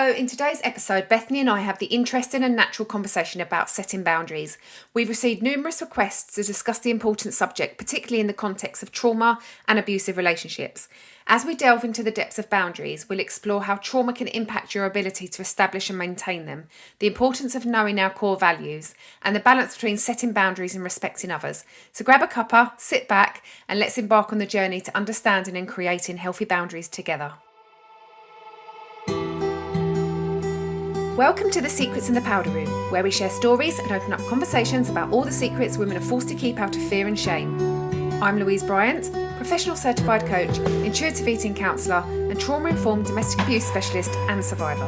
So, in today's episode, Bethany and I have the interesting and natural conversation about setting boundaries. We've received numerous requests to discuss the important subject, particularly in the context of trauma and abusive relationships. As we delve into the depths of boundaries, we'll explore how trauma can impact your ability to establish and maintain them, the importance of knowing our core values, and the balance between setting boundaries and respecting others. So, grab a cuppa, sit back, and let's embark on the journey to understanding and creating healthy boundaries together. Welcome to The Secrets in the Powder Room, where we share stories and open up conversations about all the secrets women are forced to keep out of fear and shame. I'm Louise Bryant, professional certified coach, intuitive eating counsellor, and trauma-informed domestic abuse specialist and survivor.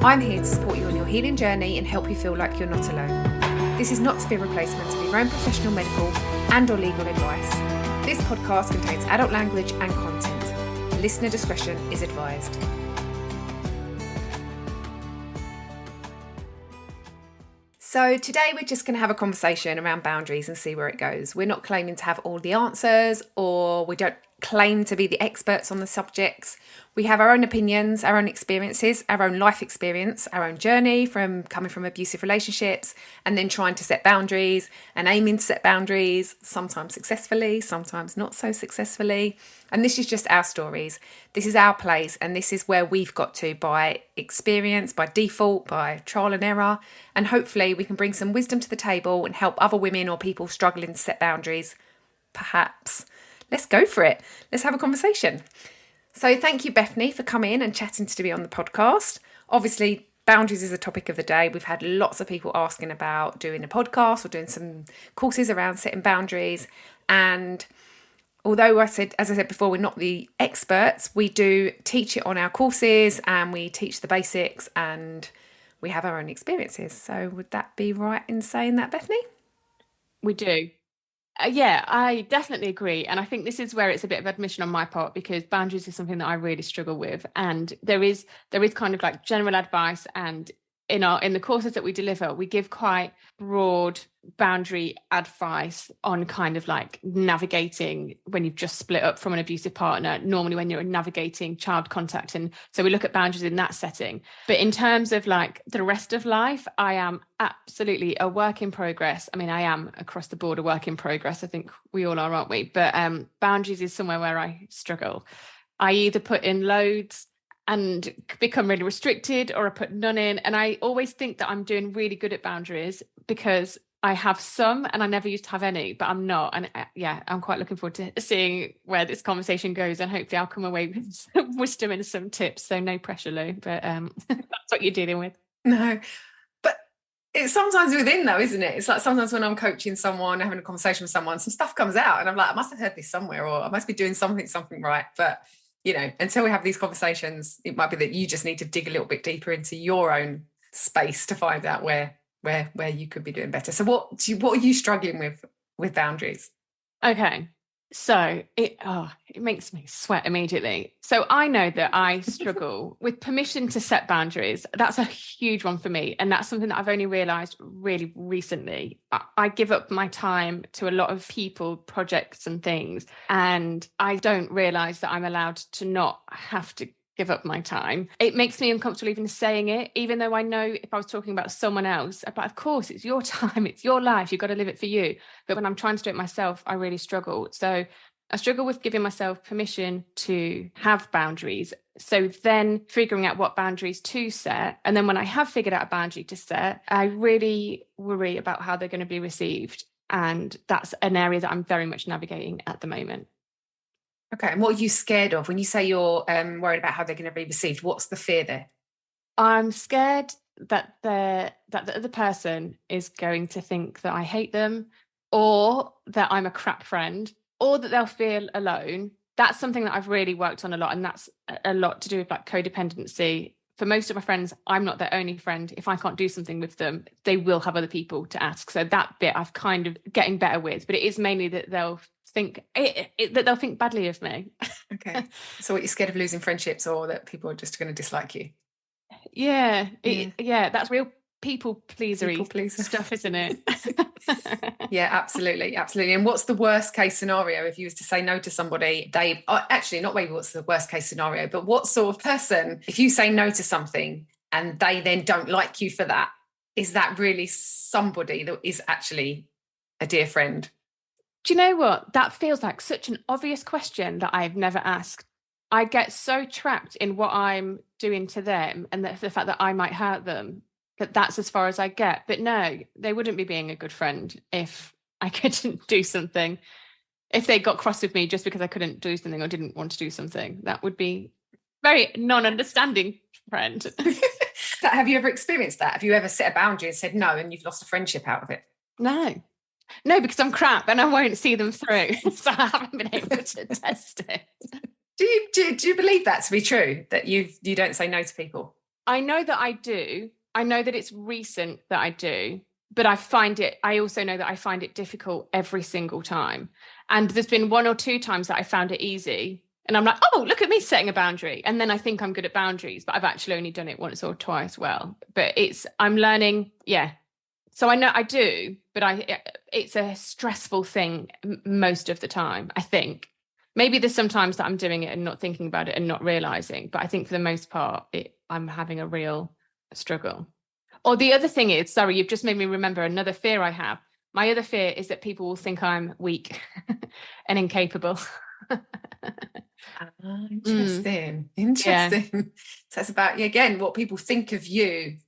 I'm here to support you on your healing journey and help you feel like you're not alone. This is not to be a replacement of your own professional medical and or legal advice. This podcast contains adult language and content. Listener discretion is advised. So today we're just going to have a conversation around boundaries and see where it goes. We're not claiming to have all the answers, or we don't claim to be the experts on the subjects. We have our own opinions, our own experiences, our own life experience, our own journey from coming from abusive relationships and then trying to set boundaries and aiming to set boundaries, sometimes successfully, sometimes not so successfully. And this is just our stories. This is our place, and this is where we've got to by experience, by default, by trial and error. And hopefully we can bring some wisdom to the table and help other women or people struggling to set boundaries. Perhaps. Let's go for it. Let's have a conversation. So thank you, Bethany, for coming and chatting to be on the podcast. Obviously, boundaries is a topic of the day. We've had lots of people asking about doing a podcast or doing some courses around setting boundaries. And although as I said before, we're not the experts, we do teach it on our courses and we teach the basics and we have our own experiences. So would that be right in saying that, Bethany? We do. Yeah, I definitely agree. And I think this is where it's a bit of admission on my part, because boundaries is something that I really struggle with. And there is kind of like general advice, and in the courses that we deliver, we give quite broad boundary advice on kind of like navigating when you've just split up from an abusive partner, normally when you're navigating child contact. And so we look at boundaries in that setting. But in terms of like the rest of life, I am absolutely a work in progress. I mean, I am across the board a work in progress. I think we all are, aren't we? But boundaries is somewhere where I struggle. I either put in loads and become really restricted, or I put none in. And I always think that I'm doing really good at boundaries because I have some and I never used to have any, but I'm not. And I'm quite looking forward to seeing where this conversation goes, and hopefully I'll come away with some wisdom and some tips. So no pressure, Lou, but that's what you're dealing with. No, but it's sometimes within though, isn't it? It's like sometimes when I'm coaching someone, having a conversation with someone, some stuff comes out and I'm like, I must have heard this somewhere, or I must be doing something right. But until we have these conversations, it might be that you just need to dig a little bit deeper into your own space to find out where you could be doing better. So what are you struggling with boundaries? Okay. So it makes me sweat immediately. So I know that I struggle with permission to set boundaries. That's a huge one for me. And that's something that I've only realized really recently. I give up my time to a lot of people, projects and things. And I don't realize that I'm allowed to not have to give up my time. It makes me uncomfortable even saying it, even though I know if I was talking about someone else, but of course it's your time, it's your life, you've got to live it for you. But when I'm trying to do it myself, I really struggle. So I struggle with giving myself permission to have boundaries. So then figuring out what boundaries to set. And then when I have figured out a boundary to set, I really worry about how they're going to be received. And that's an area that I'm very much navigating at the moment. Okay, and what are you scared of? When you say you're worried about how they're going to be received, what's the fear there? I'm scared that the other person is going to think that I hate them, or that I'm a crap friend, or that they'll feel alone. That's something that I've really worked on a lot, and that's a lot to do with like codependency. For most of my friends, I'm not their only friend. If I can't do something with them, they will have other people to ask. So that bit I've kind of getting better with, but it is mainly that they'll think that they'll think badly of me. Okay. So what, you're scared of losing friendships, or that people are just going to dislike you? Yeah. That's real people pleaser stuff, isn't it? Yeah, absolutely. And what's the worst case scenario if you was to say no to somebody, Dave? Actually, not maybe what's the worst case scenario, but what sort of person, if you say no to something and they then don't like you for that, is that really somebody that is actually a dear friend? Do you know what? That feels like such an obvious question that I've never asked. I get so trapped in what I'm doing to them and the fact that I might hurt them, that's as far as I get. But no, they wouldn't be being a good friend if I couldn't do something. If they got cross with me just because I couldn't do something or didn't want to do something, that would be very non-understanding friend. So have you ever experienced that? Have you ever set a boundary and said no and you've lost a friendship out of it? No, because I'm crap and I won't see them through. So I haven't been able to test it. Do you believe that to be true, that you don't say no to people? I know that I do. I know that it's recent that I do, but I also know that I find it difficult every single time. And there's been 1 or 2 times that I found it easy. And I'm like, oh, look at me setting a boundary. And then I think I'm good at boundaries, but I've actually only done it once or twice well. But I'm learning, yeah. So I know I do, but it's a stressful thing most of the time, I think. Maybe there's some times that I'm doing it and not thinking about it and not realizing, but I think for the most part, I'm having a real struggle. Or the other thing is, sorry, you've just made me remember another fear I have. My other fear is that people will think I'm weak and incapable. Interesting. Yeah. So it's about, again, what people think of you.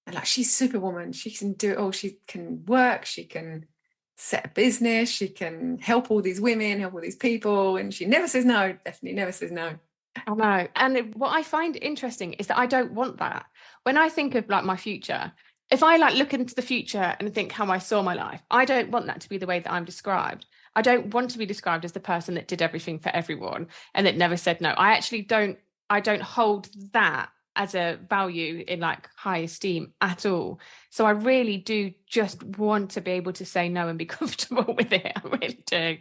And like, she's Superwoman. She can do it all. She can work. She can set a business. She can help all these women, help all these people. And she never says no. Definitely never says no. I know. And what I find interesting is that I don't want that. When I think of like my future, if I like look into the future and think how I saw my life, I don't want that to be the way that I'm described. I don't want to be described as the person that did everything for everyone and that never said no. I don't hold that as a value in like high esteem at all. So I really do just want to be able to say no and be comfortable with it. I really do.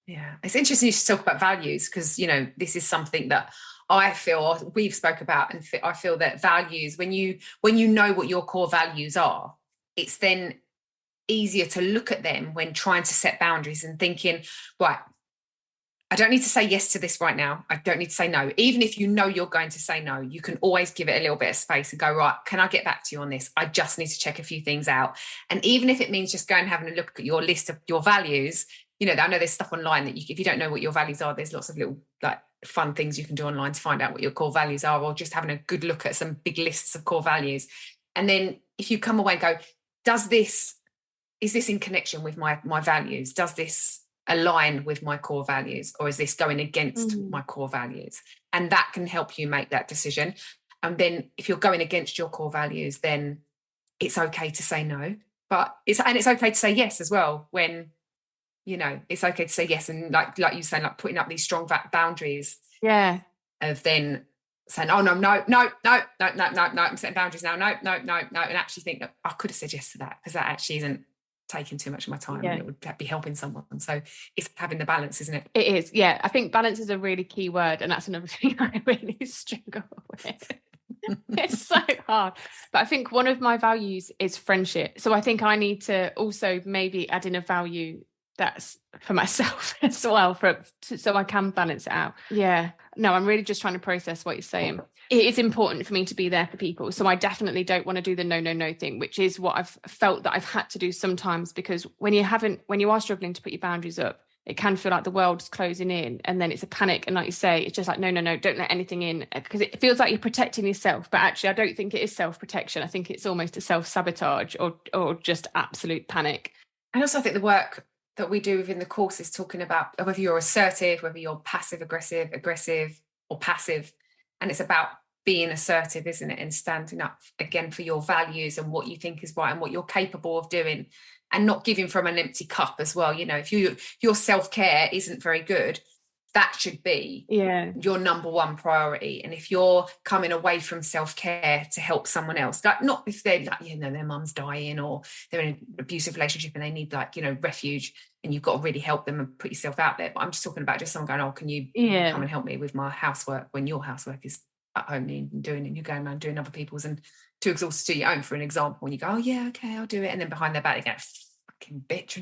Yeah, it's interesting you should talk about values, because this is something that I feel we've spoke about, and I feel that values, when you know what your core values are, it's then easier to look at them when trying to set boundaries and thinking, right, I don't need to say yes to this right now. I don't need to say no. Even if you know you're going to say no, you can always give it a little bit of space and go, right, can I get back to you on this? I just need to check a few things out. And even if it means just going and having a look at your list of your values, I know there's stuff online that if you don't know what your values are, there's lots of little like fun things you can do online to find out what your core values are, or just having a good look at some big lists of core values. And then if you come away and go, is this in connection with my values? Does this align with my core values, or is this going against my core values? And that can help you make that decision. And then if you're going against your core values, then it's okay to say no, but it's okay to say yes as well. When it's okay to say yes, and like you saying, like putting up these strong boundaries. Yeah. Of then saying, oh no, I'm setting boundaries now. No, and actually think that I could have said yes to that, because that actually isn't taking too much of my time, and it would be helping someone. So it's having the balance, isn't it? It is. Yeah, I think balance is a really key word, and that's another thing I really struggle with. It's so hard. But I think one of my values is friendship, so I think I need to also maybe add in a value that's for myself as well, so I can balance it out. Yeah, no, I'm really just trying to process what you're saying. It is important for me to be there for people, so I definitely don't want to do the no thing, which is what I've felt that I've had to do sometimes, because when you are struggling to put your boundaries up, it can feel like the world's closing in, and then it's a panic, and like you say, it's just like no, don't let anything in, because it feels like you're protecting yourself, but actually I don't think it is self-protection. I think it's almost a self-sabotage or just absolute panic. And also I think the work that we do within the course is talking about whether you're assertive, whether you're passive aggressive or passive, and it's about being assertive, isn't it, and standing up again for your values and what you think is right and what you're capable of doing, and not giving from an empty cup as well. If your self-care isn't very good, that should be your number one priority. And if you're coming away from self-care to help someone else, like not if they're like, their mum's dying or they're in an abusive relationship and they need refuge, and you've got to really help them and put yourself out there. But I'm just talking about just someone going, oh, can you come and help me with my housework, when your housework is at home and doing it, and you're going around doing other people's and too exhausted to your own, for an example, and you go, oh yeah, okay, I'll do it. And then behind their back they go, fucking bitch.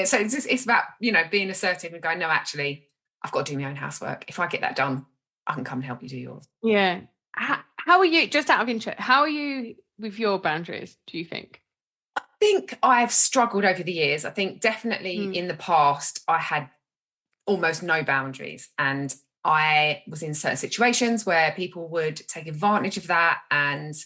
So it's about, being assertive and going, no, actually, I've got to do my own housework. If I get that done, I can come and help you do yours. Yeah. How How are you, just out of interest, how are you with your boundaries, do you think? I think I've struggled over the years. I think definitely in the past, I had almost no boundaries. And I was in certain situations where people would take advantage of that. And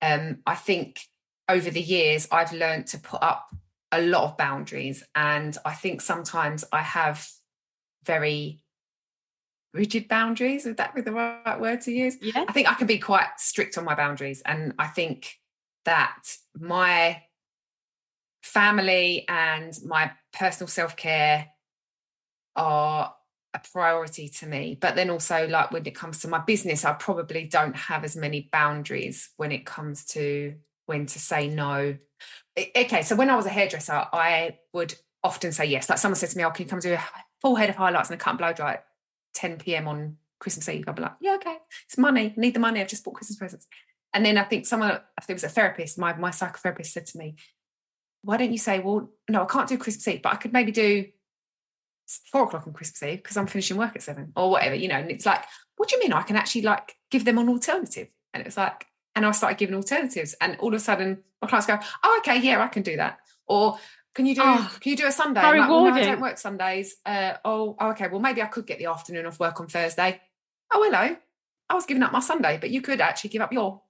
I think over the years, I've learned to put up a lot of boundaries. And I think sometimes I have very rigid boundaries. Would that be the right word to use? Yeah. I think I can be quite strict on my boundaries. And I think that my family and my personal self-care are a priority to me. But then also, like, when it comes to my business, I probably don't have as many boundaries when it comes to when to say no. Okay, so when I was a hairdresser, I would often say yes. Like, someone said to me, "Oh, can you come do a full head of highlights and a cut and blow dry at 10 p.m. on Christmas Eve?" I'd be like, "Yeah, okay. It's money. I need the money. I've just bought Christmas presents." And then I think I think it was a therapist, my psychotherapist said to me, "Why don't you say, well, no, I can't do Christmas Eve, but I could maybe do 4 o'clock on Christmas Eve because I'm finishing work at 7 or whatever, you know." And it's like, "What do you mean I can actually, like, give them an alternative?" And it was like, and I started giving alternatives, and all of a sudden my clients go, "Oh, okay, yeah, I can do that." Or can you do a Sunday? How I'm like, "Well, no, I rewarding. don't work Sundays." Okay, well, maybe I could get the afternoon off work on Thursday. "Oh, hello. I was giving up my Sunday, but you could actually give up your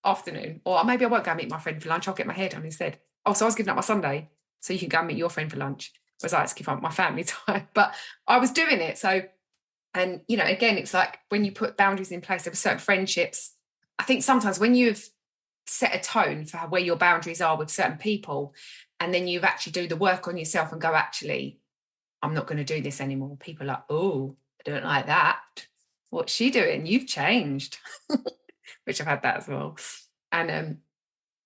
afternoon." Or maybe I won't go and meet my friend for lunch. I'll get my hair done instead. "Oh, so I was giving up my Sunday, so you can go and meet your friend for lunch." Whereas I had to give up my family time, but I was doing it. So, and you know, again, it's like when you put boundaries in place, there were certain friendships. I think sometimes when you've set a tone for where your boundaries are with certain people, and then you've actually do the work on yourself and go, "Actually, I'm not going to do this anymore." People are like, "Oh, I don't like that. What's she doing? You've changed." Which I've had that as well. And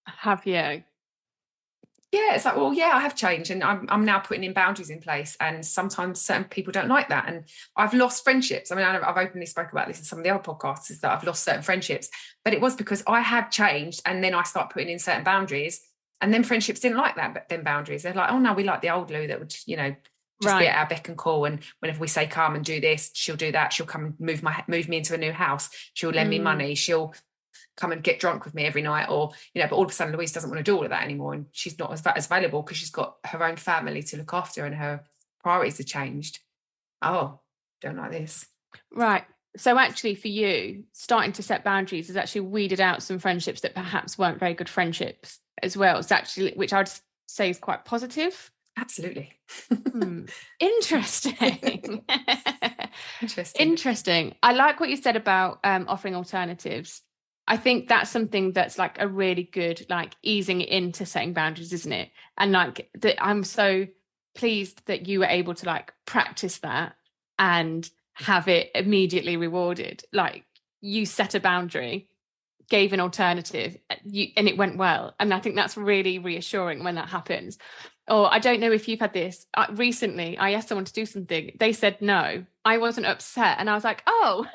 Have you? yeah, it's like, well, yeah, I have changed, and I'm now putting in boundaries in place, and sometimes certain people don't like that, and I've lost friendships. I mean, I've openly spoke about this in some of the other podcasts, is that I've lost certain friendships, but it was because I had changed, and then I start putting in certain boundaries, and then friendships didn't like that, but then boundaries, they're like, "Oh no, we like the old Lou that would, you know, just be at our beck and call, and whenever we say come and do this, she'll do that. She'll come and move me into a new house. She'll lend me money. She'll come and get drunk with me every night," or, you know, but all of a sudden Louise doesn't want to do all of that anymore, and she's not as valuable because she's got her own family to look after and her priorities have changed. "Oh, don't like this." Right. So actually for you, starting to set boundaries has actually weeded out some friendships that perhaps weren't very good friendships as well. It's actually, which I'd say is quite positive. Absolutely. Interesting. Interesting. I like what you said about offering alternatives. I think that's something that's like a really good, like, easing into setting boundaries, isn't it? And like that, I'm so pleased that you were able to like practice that and have it immediately rewarded. Like, you set a boundary, gave an alternative, and it went well. And I think that's really reassuring when that happens. Or I don't know if you've had this. Recently, I asked someone to do something. They said no. I wasn't upset. And I was like, oh,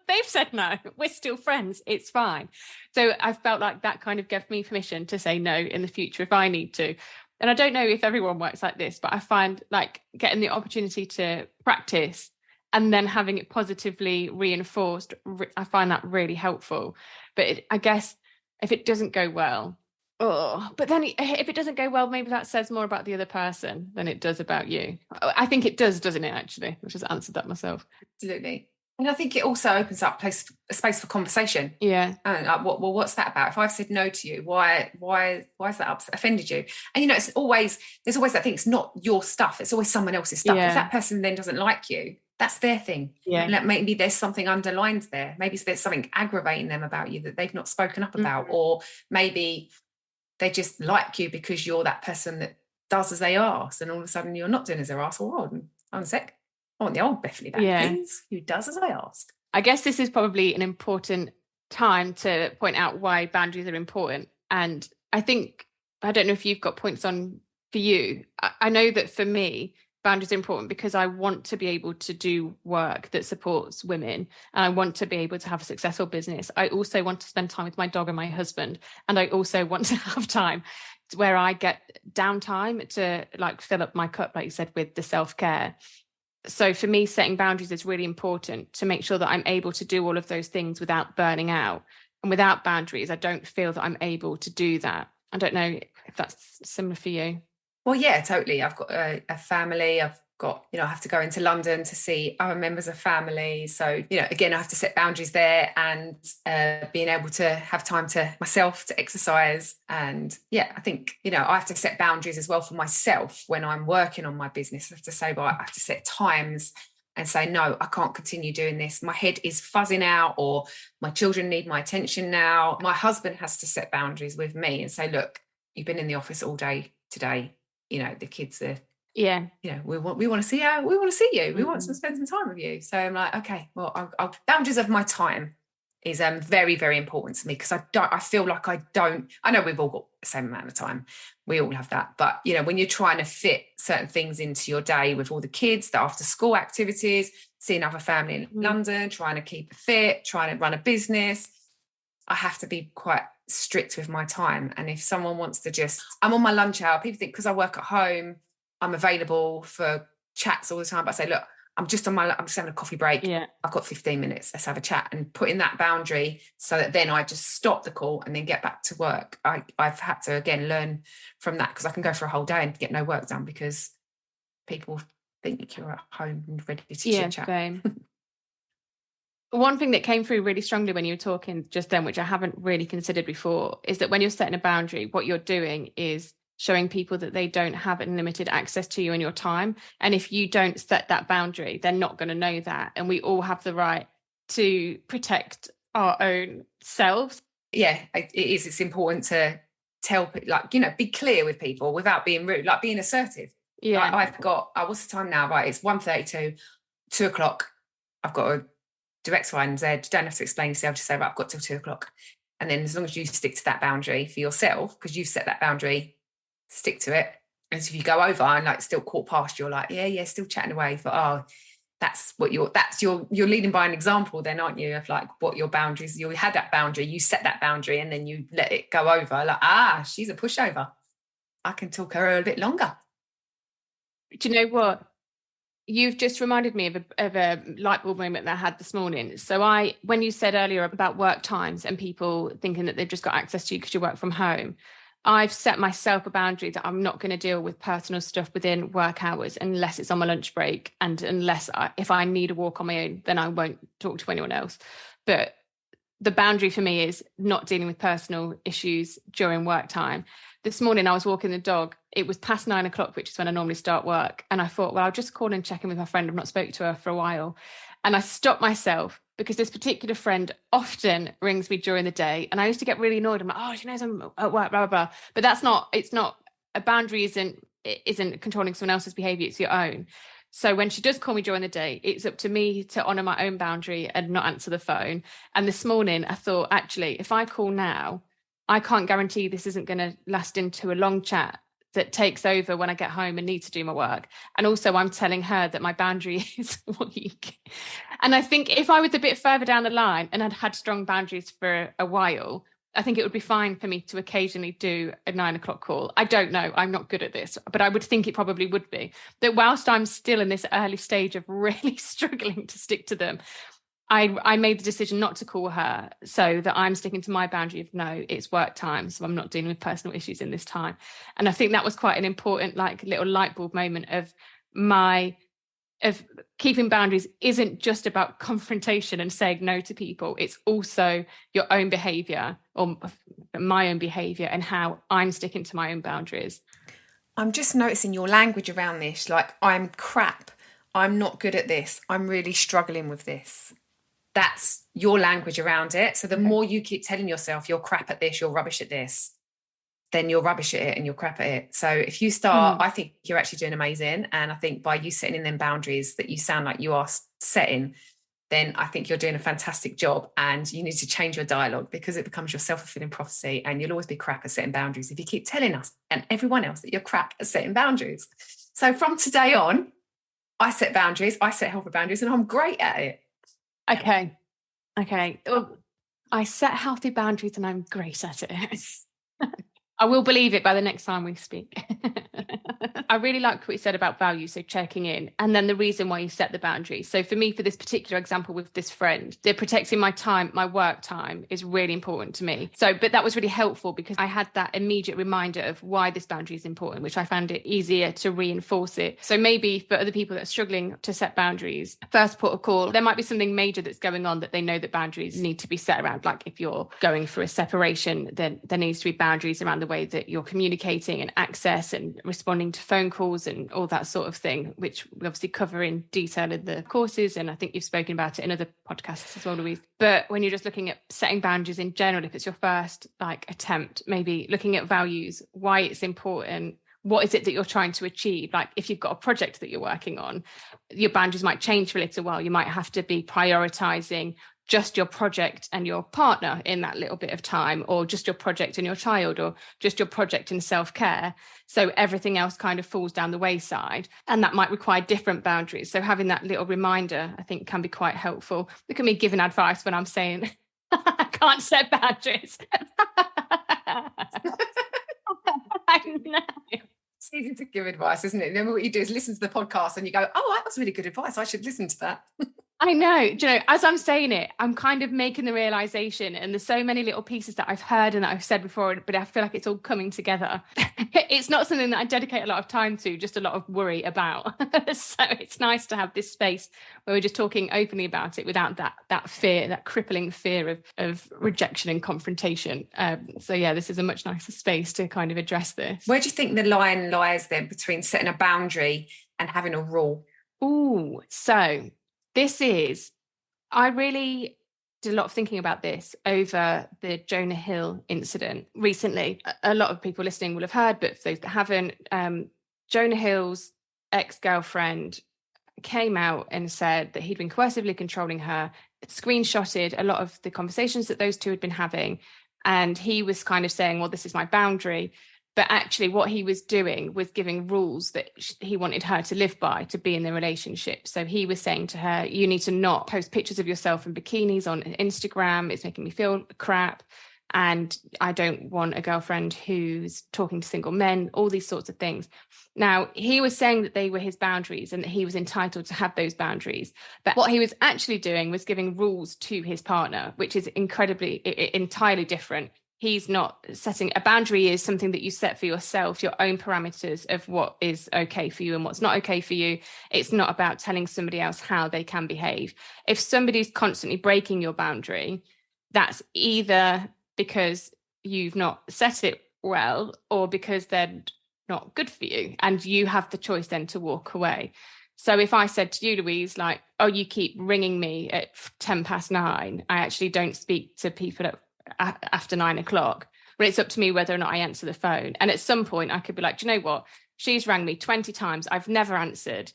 they've said no. We're still friends. It's fine. So I felt like that kind of gave me permission to say no in the future if I need to. And I don't know if everyone works like this, but I find like getting the opportunity to practice and then having it positively reinforced, I find that really helpful. But I guess if it doesn't go well, but then if it doesn't go well, maybe that says more about the other person than it does about you. I think it does, doesn't it, actually? I've just answered that myself. Absolutely. And I think it also opens up a space for conversation. Yeah. And like, what's that about? If I've said no to you, why has that offended you? And, you know, there's always that thing. It's not your stuff. It's always someone else's stuff. Yeah. If that person then doesn't like you, that's their thing. Yeah. And maybe there's something underlined there. Maybe there's something aggravating them about you that they've not spoken up about. Or maybe they just like you because you're that person that does as they ask, and all of a sudden you're not doing as they're asked. Well, hold on a sec. I want the old Bethany back, please, who does as I ask. I guess this is probably an important time to point out why boundaries are important. And I think, I don't know if you've got points on for you. I know that for me, boundaries are important because I want to be able to do work that supports women, and I want to be able to have a successful business. I also want to spend time with my dog and my husband, and I also want to have time where I get downtime to like fill up my cup, like you said, with the self-care. So for me, setting boundaries is really important to make sure that I'm able to do all of those things without burning out. And without boundaries, I don't feel that I'm able to do that. I don't know if that's similar for you. Well, yeah, totally. I've got a family. I've got, I have to go into London to see other members of family. So, again, I have to set boundaries there, and being able to have time to myself to exercise. And yeah, I think, I have to set boundaries as well for myself when I'm working on my business. I have to say, well, I have to set times and say, no, I can't continue doing this. My head is fuzzing out, or my children need my attention now. My husband has to set boundaries with me and say, look, you've been in the office all day today. The kids are, we want to see you. We want to see you. We want to spend some time with you. So I'm like, okay, well, boundaries of my time is very, very important to me, because I feel like I know we've all got the same amount of time. We all have that. But, when you're trying to fit certain things into your day with all the kids, the after school activities, seeing other family in London, trying to keep fit, trying to run a business, I have to be quite strict with my time. And if someone wants to I'm on my lunch hour, people think because I work at home, I'm available for chats all the time. But I say, look, I'm just having a coffee break. Yeah. I've got 15 minutes. Let's have a chat, and put in that boundary so that then I just stop the call and then get back to work. I've had to, again, learn from that, because I can go for a whole day and get no work done because people think you're at home and ready to chit chat. Same. One thing that came through really strongly when you were talking just then, which I haven't really considered before, is that when you're setting a boundary, what you're doing is showing people that they don't have unlimited access to you and your time. And if you don't set that boundary, they're not going to know that. And we all have the right to protect our own selves. Yeah, it is. It's important to tell people, be clear with people without being rude, being assertive. Yeah. I've got, what's the time now? Right, it's 1:32, 2:00. I've got to do X, Y, and Z. You don't have to explain yourself. Just say, right, I've got till 2:00. And then as long as you stick to that boundary for yourself, because you've set that boundary, stick to it. And so if you go over and still quarter past, you're like, yeah, still chatting away. But you're leading by an example then, aren't you? Of what your boundaries, you had that boundary, you set that boundary, and then you let it go over. She's a pushover. I can talk her a bit longer. Do you know what? You've just reminded me of a light bulb moment that I had this morning. So when you said earlier about work times and people thinking that they've just got access to you because you work from home, I've set myself a boundary that I'm not going to deal with personal stuff within work hours unless it's on my lunch break, and unless if I need a walk on my own, then I won't talk to anyone else. But the boundary for me is not dealing with personal issues during work time. This morning I was walking the dog. It was past 9:00, which is when I normally start work. And I thought, well, I'll just call and check in with my friend. I've not spoken to her for a while. And I stopped myself because this particular friend often rings me during the day. And I used to get really annoyed. I'm like, oh, she knows I'm at work, blah, blah, blah. But it's not, a boundary isn't controlling someone else's behavior. It's your own. So when she does call me during the day, it's up to me to honour my own boundary and not answer the phone. And this morning I thought, actually, if I call now, I can't guarantee this isn't going to last into a long chat that takes over when I get home and need to do my work. And also I'm telling her that my boundary is weak. And I think if I was a bit further down the line and I'd had strong boundaries for a while, I think it would be fine for me to occasionally do a 9:00 call. I don't know. I'm not good at this, but I would think it probably would be. That whilst I'm still in this early stage of really struggling to stick to them, I made the decision not to call her, so that I'm sticking to my boundary of no, it's work time, so I'm not dealing with personal issues in this time. And I think that was quite an important little light bulb moment of keeping boundaries isn't just about confrontation and saying no to people. It's also your own behaviour, or my own behaviour, and how I'm sticking to my own boundaries. I'm just noticing your language around this, I'm crap, I'm not good at this, I'm really struggling with this. That's your language around it. So the more you keep telling yourself you're crap at this, you're rubbish at this, then you're rubbish at it and you're crap at it. So if you start, I think you're actually doing amazing. And I think by you setting in them boundaries that you sound like you are setting, then I think you're doing a fantastic job. And you need to change your dialogue, because it becomes your self-fulfilling prophecy, and you'll always be crap at setting boundaries if you keep telling us and everyone else that you're crap at setting boundaries. So from today on, I set boundaries, I set healthy boundaries, and I'm great at it. Okay. Well, I set healthy boundaries and I'm great at it. I will believe it by the next time we speak. I really liked what you said about value, so checking in, and then the reason why you set the boundary. So for me, for this particular example with this friend, they're protecting my time, my work time is really important to me. So, but that was really helpful because I had that immediate reminder of why this boundary is important, which I found it easier to reinforce it. So maybe for other people that are struggling to set boundaries, first port of call, there might be something major that's going on that they know that boundaries need to be set around. Like if you're going through a separation, then there needs to be boundaries around the way that you're communicating and access and responding to phone calls and all that sort of thing, which we obviously cover in detail in the courses. And I think you've spoken about it in other podcasts as well, Louise. But when you're just looking at setting boundaries in general, if it's your first attempt, maybe looking at values, why it's important, what is it that you're trying to achieve? Like if you've got a project that you're working on, your boundaries might change for a little while. You might have to be prioritizing just your project and your partner in that little bit of time, or just your project and your child, or just your project and self-care. So everything else kind of falls down the wayside, and that might require different boundaries. So having that little reminder, I think, can be quite helpful. Look at me giving advice when I'm saying I can't set boundaries. I know. It's easy to give advice, isn't it? Then what you do is listen to the podcast and you go, oh, that was really good advice. I should listen to that. I know. Do you know, as I'm saying it, I'm kind of making the realization, and there's so many little pieces that I've heard and that I've said before, but I feel like it's all coming together. It's not something that I dedicate a lot of time to, just a lot of worry about. So it's nice to have this space where we're just talking openly about it without that fear, that crippling fear of rejection and confrontation. So yeah, this is a much nicer space to kind of address this. Where do you think the line lies then between setting a boundary and having a rule? Ooh, so I really did a lot of thinking about this over the Jonah Hill incident recently. A lot of people listening will have heard, but for those that haven't, Jonah Hill's ex-girlfriend came out and said that he'd been coercively controlling her, screenshotted a lot of the conversations that those two had been having. And he was kind of saying, well, this is my boundary. But actually what he was doing was giving rules that he wanted her to live by to be in the relationship. So he was saying to her, you need to not post pictures of yourself in bikinis on Instagram. It's making me feel crap. And I don't want a girlfriend who's talking to single men, all these sorts of things. Now, he was saying that they were his boundaries and that he was entitled to have those boundaries. But what he was actually doing was giving rules to his partner, which is entirely different. He's not setting a boundary, is something that you set for yourself, your own parameters of what is okay for you and what's not okay for you. It's not about telling somebody else how they can behave. If somebody's constantly breaking your boundary, that's either because you've not set it well or because they're not good for you. And you have the choice then to walk away. So if I said to you, Louise, like, oh, you keep ringing me at 9:10, I actually don't speak to people after 9:00, but it's up to me whether or not I answer the phone. And at some point I could be like, do you know what, she's rang me 20 times, I've never answered,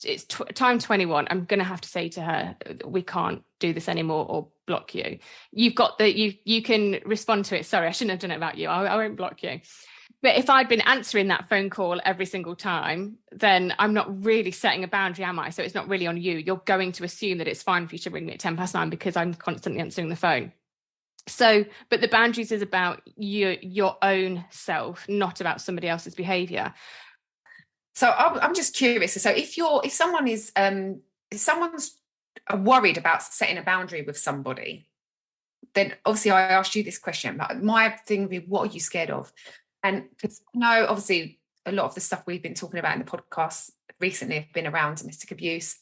it's time 21, I'm gonna have to say to her, we can't do this anymore, or block you. You've got you can respond to it. Sorry, I shouldn't have done it about you. I won't block you. But if I'd been answering that phone call every single time, then I'm not really setting a boundary, am I? So it's not really on you. You're going to assume that it's fine for you to ring me at 9:10 because I'm constantly answering the phone. So, but the boundaries is about your own self, not about somebody else's behavior. So I'm just curious. So if someone's worried about setting a boundary with somebody, then obviously I asked you this question, but my thing would be, what are you scared of? And because obviously a lot of the stuff we've been talking about in the podcast recently have been around domestic abuse,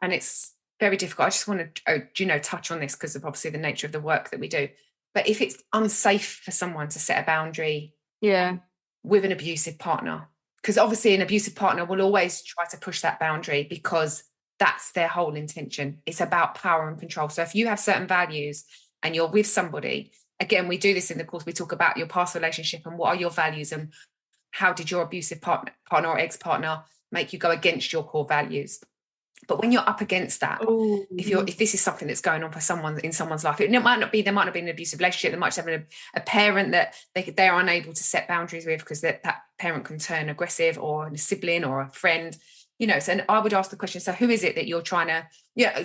and it's very difficult. I just want to, touch on this because of obviously the nature of the work that we do. But if it's unsafe for someone to set a boundary with an abusive partner, because obviously an abusive partner will always try to push that boundary because that's their whole intention. It's about power and control. So if you have certain values and you're with somebody, again, we do this in the course, we talk about your past relationship and what are your values and how did your abusive partner or ex-partner make you go against your core values. But when you're up against that, if this is something that's going on for someone in someone's life, there might not be an abusive relationship. There might have been a parent that they're unable to set boundaries with because that parent can turn aggressive, or a sibling or a friend. So and I would ask the question, so who is it that you're trying to,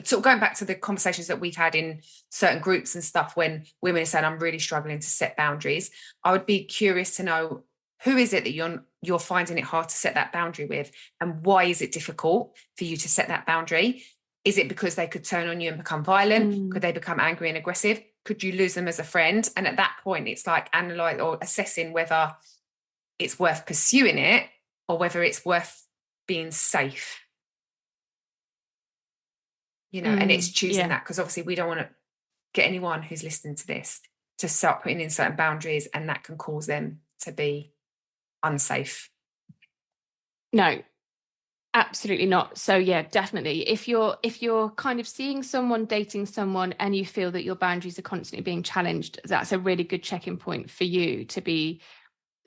sort of going back to the conversations that we've had in certain groups and stuff, when women are saying, I'm really struggling to set boundaries, I would be curious to know, who is it that you're finding it hard to set that boundary with, and why is it difficult for you to set that boundary? Is it because they could turn on you and become violent? Could they become angry and aggressive? Could you lose them as a friend? And at that point, it's like analyze or assessing whether it's worth pursuing it or whether it's worth being safe. And it's choosing that, because obviously we don't want to get anyone who's listening to this to start putting in certain boundaries, and that can cause them to be unsafe. No, absolutely not. So yeah, definitely. If you're kind of seeing someone, dating someone, and you feel that your boundaries are constantly being challenged, that's a really good check-in point for you to be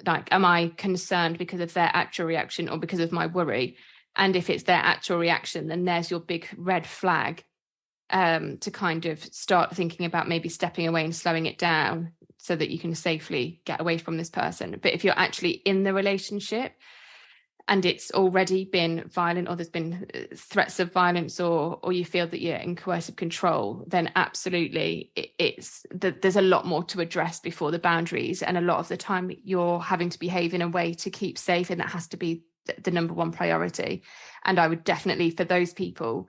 like, am I concerned because of their actual reaction or because of my worry? And if it's their actual reaction, then there's your big red flag, to kind of start thinking about maybe stepping away and slowing it down so that you can safely get away from this person. But if you're actually in the relationship and it's already been violent, or there's been threats of violence, or you feel that you're in coercive control, then absolutely there's a lot more to address before the boundaries. And a lot of the time you're having to behave in a way to keep safe, and that has to be the number one priority. And I would definitely, for those people,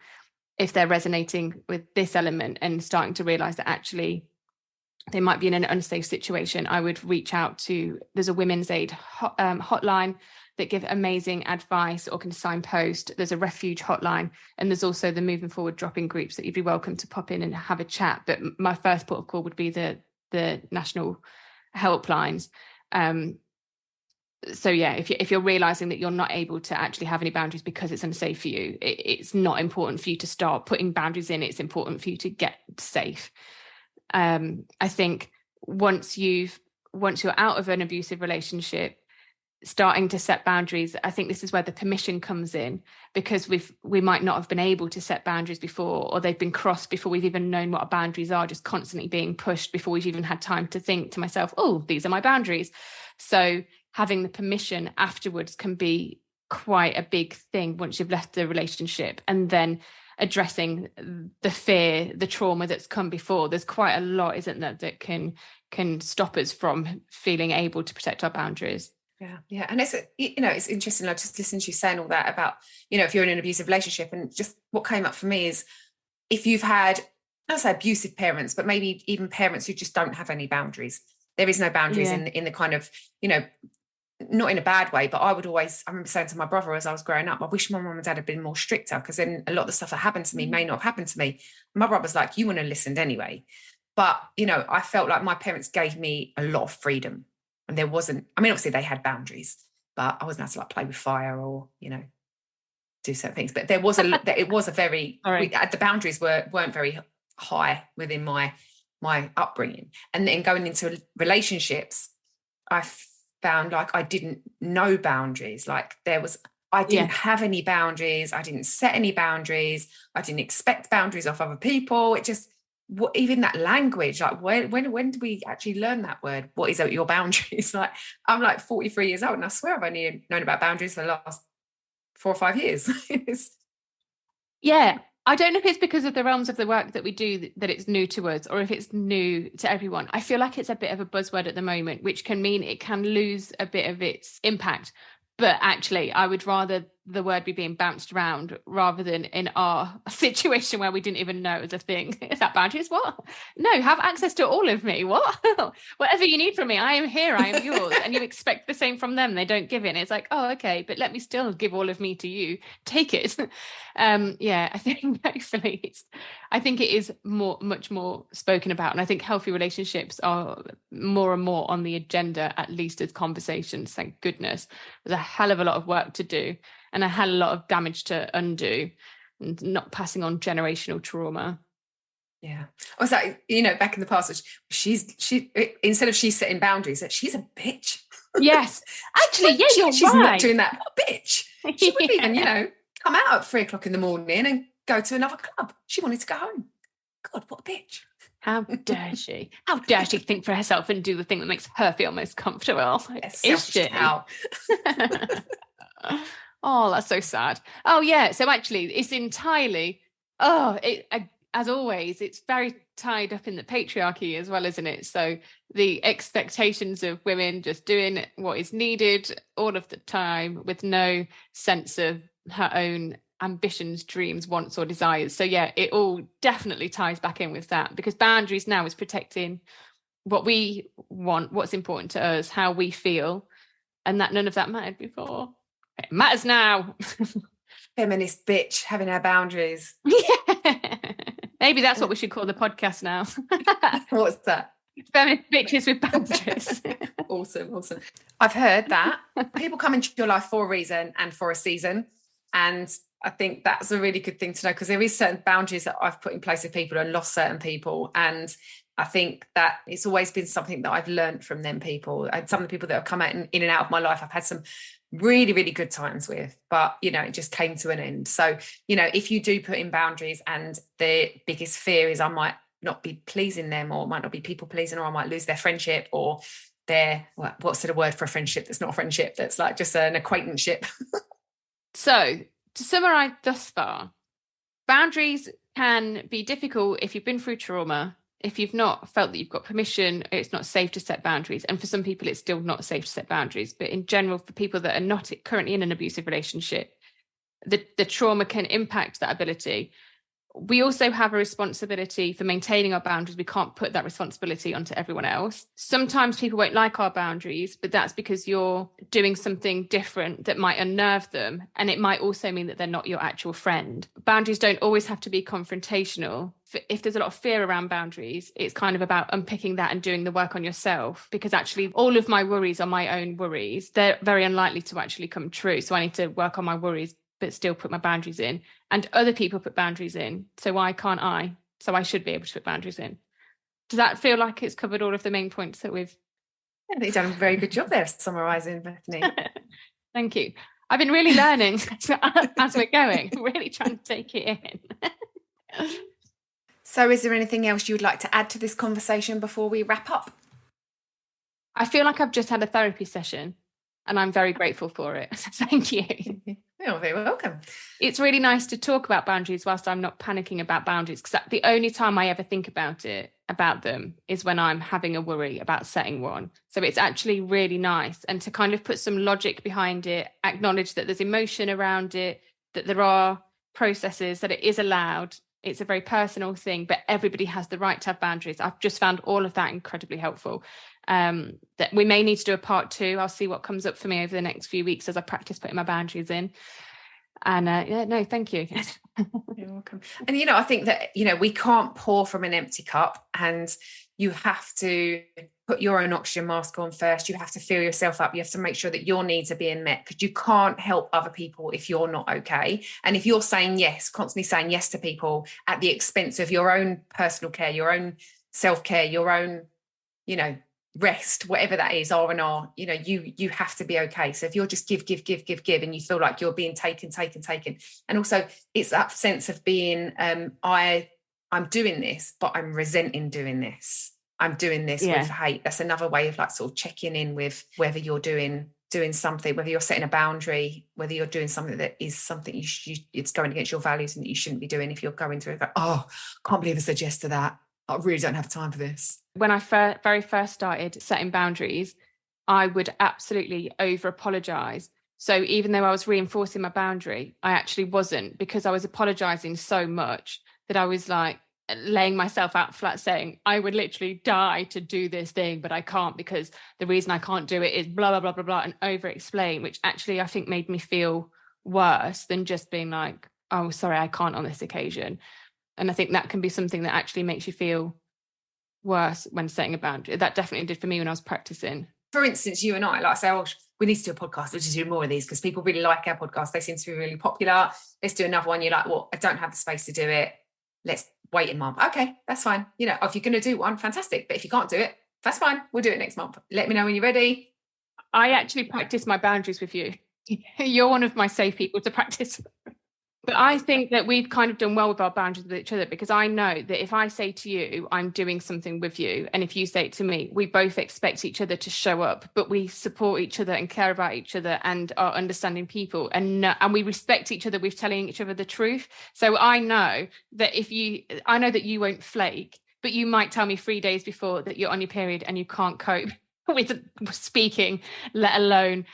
if they're resonating with this element and starting to realize that actually they might be in an unsafe situation, I would reach out to, there's a Women's Aid hotline that give amazing advice or can signpost. There's a refuge hotline, and there's also the Moving Forward drop-in groups that you'd be welcome to pop in and have a chat. But my first port of call would be the national helplines. So yeah, if you're realizing that you're not able to actually have any boundaries because it's unsafe for you, it's not important for you to start putting boundaries in. It's important for you to get safe. I think once you're out of an abusive relationship, starting to set boundaries, I think this is where the permission comes in, because we might not have been able to set boundaries before, or they've been crossed before we've even known what our boundaries are, just constantly being pushed before we've even had time to think to myself, oh, these are my boundaries. So having the permission afterwards can be quite a big thing once you've left the relationship, and then addressing the fear, the trauma that's come before. There's quite a lot, isn't there, that can stop us from feeling able to protect our boundaries. Yeah. And it's interesting. I just listened to you saying all that about, if you're in an abusive relationship, and just what came up for me is, if you've had, I don't say abusive parents, but maybe even parents who just don't have any boundaries. There is no boundaries in the kind of, not in a bad way, but I remember saying to my brother as I was growing up, I wish my mum and dad had been more stricter, because then a lot of the stuff that happened to me may not have happened to me. My brother's like, you wouldn't have listened anyway. But, I felt like my parents gave me a lot of freedom. And there wasn't, obviously they had boundaries, but I wasn't allowed to like play with fire or, do certain things. But it was a very, the boundaries weren't very high within my upbringing. And then going into relationships, I found like I didn't know boundaries. Like I didn't have any boundaries. I didn't set any boundaries. I didn't expect boundaries off other people. It just, even that language, like when do we actually learn that word? What is your boundaries? Like, I'm like 43 years old, and I swear I've only known about boundaries for the last 4 or 5 years. Yeah. I don't know if it's because of the realms of the work that we do that it's new to us, or if it's new to everyone. I feel like it's a bit of a buzzword at the moment, which can mean it can lose a bit of its impact. But actually, I would rather the word be being bounced around rather than in our situation where we didn't even know it was a thing. Is that boundaries? What? No, have access to all of me. What? Whatever you need from me, I am here, I am yours. And you expect the same from them. They don't give it. It's like, oh, okay, but let me still give all of me to you. Take it. I think hopefully I think it is much more spoken about. And I think healthy relationships are more and more on the agenda, at least as conversations, thank goodness. There's a hell of a lot of work to do, and a hell of a lot of damage to undo, and not passing on generational trauma. Yeah. I was like, back in the past, she instead of she's setting boundaries, that she's a bitch. Yes. Actually, yeah, she's right. Not doing that. What a bitch. She wouldn't even, come out at 3 o'clock in the morning and go to another club. She wanted to go home. God, what a bitch. How dare she? How dare she think for herself and do the thing that makes her feel most comfortable? Is she? How? Oh, that's so sad. Oh, yeah. So actually, it's entirely, as always, it's very tied up in the patriarchy as well, isn't it? So the expectations of women just doing what is needed all of the time with no sense of her own ambitions, dreams, wants, or desires. So yeah, it all definitely ties back in with that, because boundaries now is protecting what we want, what's important to us, how we feel, and that none of that mattered before. It matters now. Feminist bitch having her boundaries. Yeah. Maybe that's what we should call the podcast now. What's that? Feminist bitches with boundaries. Awesome. I've heard that people come into your life for a reason and for a season. And I think that's a really good thing to know, because there is certain boundaries that I've put in place with people and lost certain people. And I think that it's always been something that I've learned from them people. And some of the people that have come out in and out of my life, I've had some really, really good times with, but, you know, it just came to an end. So, you know, if you do put in boundaries and the biggest fear is I might not be pleasing them, or might not be people pleasing, or I might lose their friendship, or their, what's the word for a friendship that's not a friendship, that's like just an acquaintanceship. So to summarize thus far, boundaries can be difficult if you've been through trauma, if you've not felt that you've got permission, it's not safe to set boundaries. And for some people, it's still not safe to set boundaries. But in general, for people that are not currently in an abusive relationship, the trauma can impact that ability. We also have a responsibility for maintaining our boundaries. We can't put that responsibility onto everyone else. Sometimes people won't like our boundaries, but that's because you're doing something different that might unnerve them. And it might also mean that they're not your actual friend. Boundaries don't always have to be confrontational. If there's a lot of fear around boundaries, it's kind of about unpicking that and doing the work on yourself, because actually all of my worries are my own worries. They're very unlikely to actually come true. So I need to work on my worries, but still put my boundaries in. And other people put boundaries in. So why can't I? So I should be able to put boundaries in. Does that feel like it's covered all of the main points that we've... I think you've done a very good job there summarising, Bethany. Thank you. I've been really learning as we're going, really trying to take it in. So is there anything else you would like to add to this conversation before we wrap up? I feel like I've just had a therapy session and I'm very grateful for it. Thank you. You're very welcome. It's really nice to talk about boundaries whilst I'm not panicking about boundaries, because the only time I ever think about them is when I'm having a worry about setting one. So it's actually really nice, and to kind of put some logic behind it, acknowledge that there's emotion around it, that there are processes, that it is allowed. It's a very personal thing, but everybody has the right to have boundaries. I've just found all of that incredibly helpful. That we may need to do a part 2. I'll see what comes up for me over the next few weeks as I practice putting my boundaries in. And thank you. You're welcome. And, you know, I think that, you know, we can't pour from an empty cup, and you have to put your own oxygen mask on first. You have to fill yourself up. You have to make sure that your needs are being met, because you can't help other people if you're not okay. And if you're saying yes, constantly saying yes to people at the expense of your own personal care, your own self-care, your own, you know, rest, whatever that is, R&R, you know, you have to be okay. So if you're just give, and you feel like you're being taken. And also it's that sense of being, I'm doing this, but I'm resenting doing this. I'm doing this with hate. That's another way of like sort of checking in with whether you're doing something, whether you're setting a boundary, whether you're doing something that is something it's going against your values and that you shouldn't be doing. If you're going through it, like, oh, can't believe I said yes to that. I really don't have time for this. When I very first started setting boundaries, I would absolutely over apologize. So even though I was reinforcing my boundary, I actually wasn't, because I was apologizing so much that I was like laying myself out flat, saying I would literally die to do this thing, but I can't, because the reason I can't do it is blah, blah, blah, blah, blah, and over explain, which actually I think made me feel worse than just being like, oh, sorry, I can't on this occasion. And I think that can be something that actually makes you feel worse when setting a boundary. That definitely did for me when I was practicing. For instance, you and I, like, say, oh, we need to do a podcast. Let's just do more of these because people really like our podcast. They seem to be really popular. Let's do another one. You're like, well, I don't have the space to do it. Let's wait a month. Okay, that's fine. You know, if you're going to do one, fantastic. But if you can't do it, that's fine. We'll do it next month. Let me know when you're ready. I actually practice my boundaries with you. You're one of my safe people to practice. But I think that we've kind of done well with our boundaries with each other, because I know that if I say to you, I'm doing something with you, and if you say it to me, we both expect each other to show up, but we support each other and care about each other and are understanding people, and we respect each other with telling each other the truth. So I know that you won't flake, but you might tell me 3 days before that you're on your period and you can't cope with speaking, let alone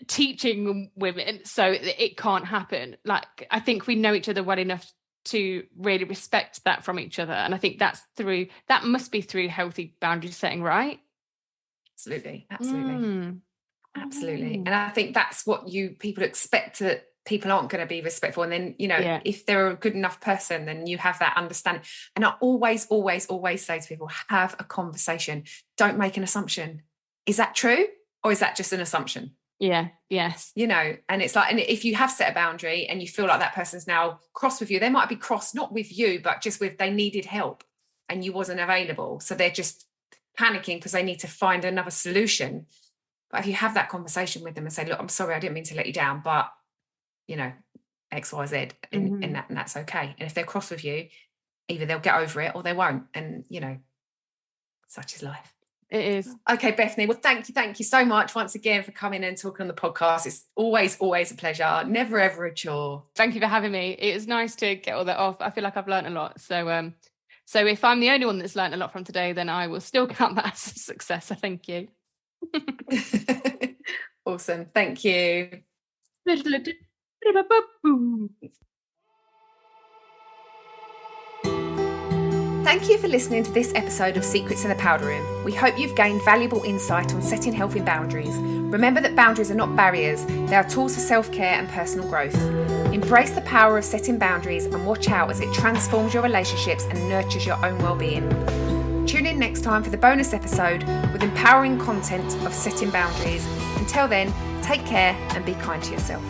teaching women, so it can't happen. Like, I think we know each other well enough to really respect that from each other, and I think that must be through healthy boundary setting, right? Absolutely. And I think that's what people expect, that people aren't going to be respectful, and then if they're a good enough person, then you have that understanding. And I always say to people, have a conversation. Don't make an assumption. Is that true, or is that just an assumption? Yes. And it's like, and if you have set a boundary and you feel like that person's now cross with you, they might be cross not with you, but just with, they needed help and you wasn't available, so they're just panicking because they need to find another solution. But if you have that conversation with them and say, look, I'm sorry, I didn't mean to let you down, but X, Y, Z, and that's okay. And if they're cross with you, either they'll get over it or they won't. And such is life. It is. Okay, Bethany. Well, thank you so much once again for coming and talking on the podcast. It's always a pleasure. Never, ever a chore. Thank you for having me. It was nice to get all that off. I feel like I've learned a lot. So if I'm the only one that's learned a lot from today, then I will still count that as a success. So thank you. Awesome. Thank you. Thank you for listening to this episode of Secrets in the Powder Room. We hope you've gained valuable insight on setting healthy boundaries. Remember that boundaries are not barriers, they are tools for self-care and personal growth. Embrace the power of setting boundaries and watch out as it transforms your relationships and nurtures your own well-being. Tune in next time for the bonus episode with empowering content of setting boundaries. Until then, take care and be kind to yourself.